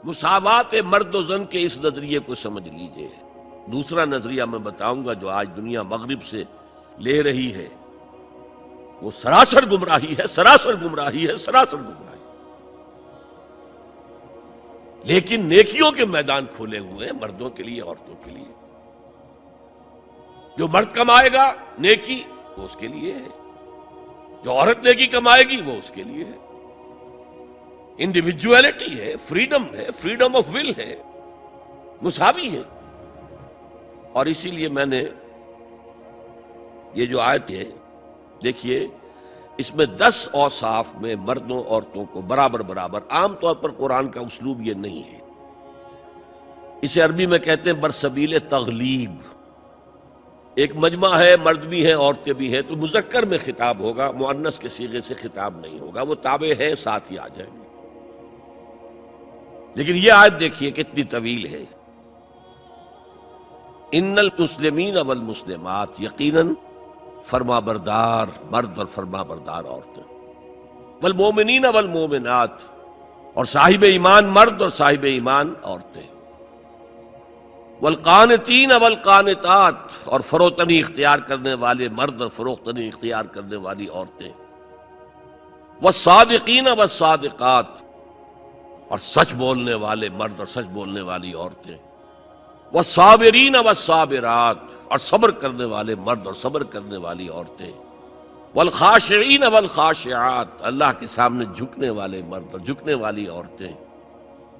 مساوات مرد و زن کے اس نظریے کو سمجھ لیجئے۔ دوسرا نظریہ میں بتاؤں گا جو آج دنیا مغرب سے لے رہی ہے، وہ سراسر گمراہی ہے، سراسر گمراہی ہے، سراسر گمراہی۔ لیکن نیکیوں کے میدان کھولے ہوئے ہیں مردوں کے لیے، عورتوں کے لیے۔ جو مرد کمائے گا نیکی وہ اس کے لیے ہے، جو عورت نیکی کمائے گی وہ اس کے لیے ہے۔ انڈیویجویلٹی ہے، فریڈم ہے، فریڈم آف ول ہے، مساوی ہے۔ اور اسی لیے میں نے یہ جو آیت ہے دیکھیے، اس میں 10 اوصاف میں مردوں عورتوں کو برابر برابر، عام طور پر قرآن کا اسلوب یہ نہیں ہے، اسے عربی میں کہتے ہیں برسبیل تغلیب۔ ایک مجمع ہے، مرد بھی ہیں عورتیں بھی ہیں، تو مذکر میں خطاب ہوگا، مؤنث کے صیغے سے خطاب نہیں ہوگا، وہ تابع ہے ساتھ ہی آ جائیں گے۔ لیکن یہ آیت دیکھیے کتنی طویل ہے۔ ان المسلمین والمسلمات، یقیناً فرما بردار مرد اور فرما بردار عورتیں، والمومنین والمومنات، اور صاحب ایمان مرد اور صاحب ایمان عورتیں، والقانتین والقانتات، اور فروتنی اختیار کرنے والے مرد اور فروختنی اختیار کرنے والی عورتیں، والصادقین والصادقات، اور سچ بولنے والے مرد اور سچ بولنے والی عورتیں، والصابرین والصابرات، اور صبر کرنے والے مرد اور صبر کرنے والی عورتیں، والخاشعین والخاشعات، اللہ کے سامنے جھکنے والے مرد اور جھکنے والی عورتیں،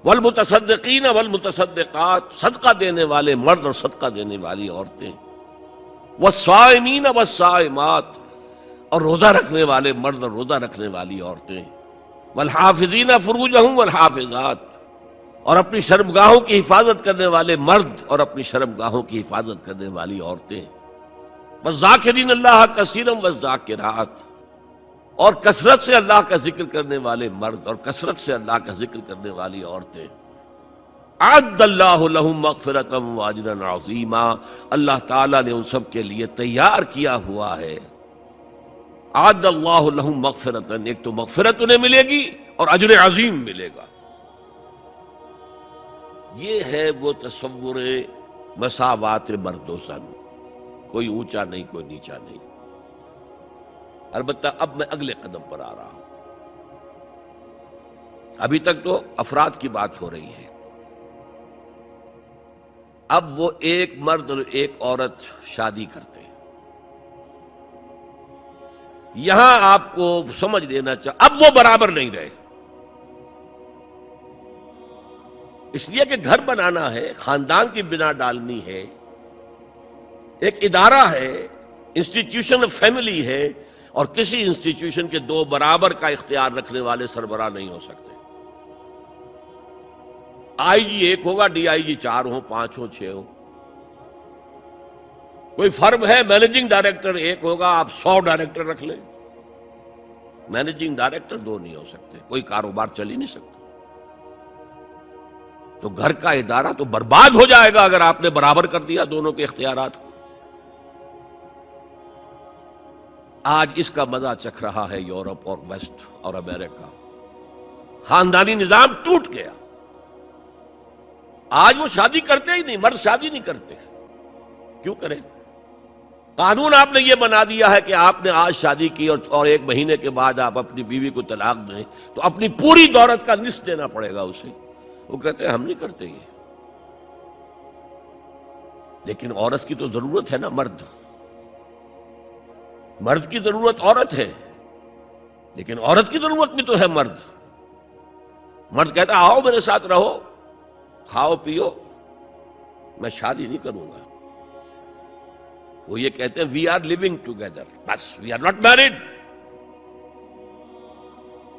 والمتصدقین والمتصدقات، صدقہ دینے والے مرد اور صدقہ دینے والی عورتیں، والصائمین والصائمات، اور روزہ رکھنے والے مرد اور روزہ رکھنے والی عورتیں، والحافظین فروجہم والحافظات، اور اپنی شرمگاہوں کی حفاظت کرنے والے مرد اور اپنی شرمگاہوں کی حفاظت کرنے والی عورتیں، والذاکرین اللہ کثیرا والذاکرات، اور کثرت سے اللہ کا ذکر کرنے والے مرد اور کثرت سے اللہ کا ذکر کرنے والی عورتیں۔ اعد اللہ لہم مغفرۃ واجرا عظیما، اللہ تعالیٰ نے ان سب کے لیے تیار کیا ہوا ہے۔ اعد اللہ لہم مغفرۃ، ایک تو مغفرت انہیں ملے گی اور اجر عظیم ملے گا۔ یہ ہے وہ تصور مساوات مرد و زن، کوئی اونچا نہیں کوئی نیچا نہیں۔ البتہ اب میں اگلے قدم پر آ رہا ہوں۔ ابھی تک تو افراد کی بات ہو رہی ہے، اب وہ ایک مرد اور ایک عورت شادی کرتے ہیں۔ یہاں آپ کو سمجھ لینا چاہیے اب وہ برابر نہیں رہے، اس لیے کہ گھر بنانا ہے، خاندان کی بنا ڈالنی ہے، ایک ادارہ ہے، انسٹیٹیوشن آف فیملی ہے، اور کسی انسٹیٹیوشن کے دو برابر کا اختیار رکھنے والے سربراہ نہیں ہو سکتے۔ آئی جی ایک ہوگا، ڈی آئی جی 4 ہوں، 5 ہوں، 6 ہوں۔ کوئی فرم ہے، مینیجنگ ڈائریکٹر ایک ہوگا، آپ 100 ڈائریکٹر رکھ لیں، مینیجنگ ڈائریکٹر 2 نہیں ہو سکتے، کوئی کاروبار چل ہی نہیں سکتا۔ تو گھر کا ادارہ تو برباد ہو جائے گا اگر آپ نے برابر کر دیا دونوں کے اختیارات کو۔ آج اس کا مزہ چکھ رہا ہے یورپ اور ویسٹ اور امریکہ۔ خاندانی نظام ٹوٹ گیا، آج وہ شادی کرتے ہی نہیں، مرد شادی نہیں کرتے۔ کیوں کریں؟ قانون آپ نے یہ بنا دیا ہے کہ آپ نے آج شادی کی اور 1 مہینے کے بعد آپ اپنی بیوی کو طلاق دیں تو اپنی پوری دولت کا نصف دینا پڑے گا اسے۔ وہ کہتے ہیں ہم نہیں کرتے یہ۔ لیکن عورت کی تو ضرورت ہے نا، مرد کی ضرورت عورت ہے، لیکن عورت کی ضرورت بھی تو ہے مرد۔ مرد کہتا ہے آؤ میرے ساتھ رہو، کھاؤ پیو، میں شادی نہیں کروں گا۔ وہ یہ کہتے ہیں وی آر لیونگ ٹوگیدر، بس we are not married,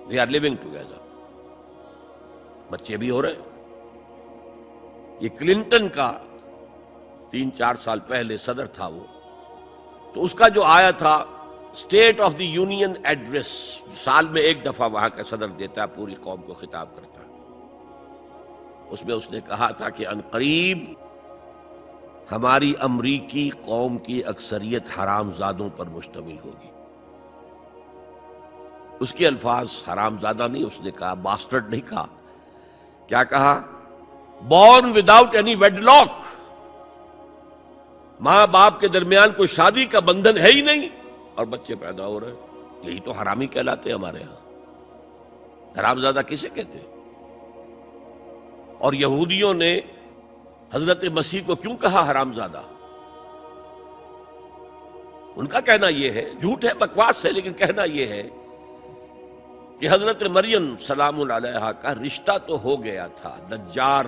we are living together. بچے بھی ہو رہے ہیں۔ یہ کلنٹن کا 3-4 سال پہلے صدر تھا وہ، تو اس کا جو آیا تھا state of the union address, سال میں 1 دفعہ وہاں کا صدر دیتا ہے، پوری قوم کو خطاب کرتا ہے، اس میں اس نے کہا تھا کہ عنقریب ہماری امریکی قوم کی اکثریت حرام زادوں پر مشتمل ہوگی۔ اس کے الفاظ حرام زادہ نہیں، اس نے کہا باسٹرڈ نہیں کہا، کیا کہا؟ Born without any wedlock, ماں باپ کے درمیان کوئی شادی کا بندھن ہے ہی نہیں اور بچے پیدا ہو رہے ہیں، یہی تو حرامی کہلاتے ہیں ہمارے ہاں۔ حرامزادہ کسے کہتے ہیں؟ اور یہودیوں نے حضرت مسیح کو کیوں کہا حرامزادہ؟ ان کا کہنا یہ ہے، جھوٹ ہے، بکواس ہے، لیکن کہنا یہ ہے کہ حضرت مریم سلام علیہا کا رشتہ تو ہو گیا تھا، نجار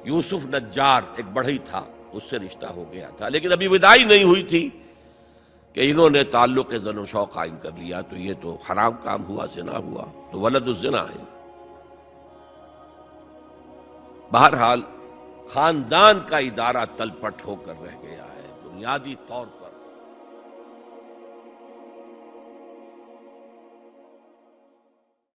یوسف نجار ایک بڑھئی تھا، اس سے رشتہ ہو گیا تھا، لیکن ابھی وداعی نہیں ہوئی تھی کہ انہوں نے تعلق زن و شوق قائم کر لیا، تو یہ تو حرام کام ہوا، زنا ہوا، تو ولد الزنا ہے۔ بہرحال خاندان کا ادارہ تل پٹ ہو کر رہ گیا ہے، بنیادی طور پر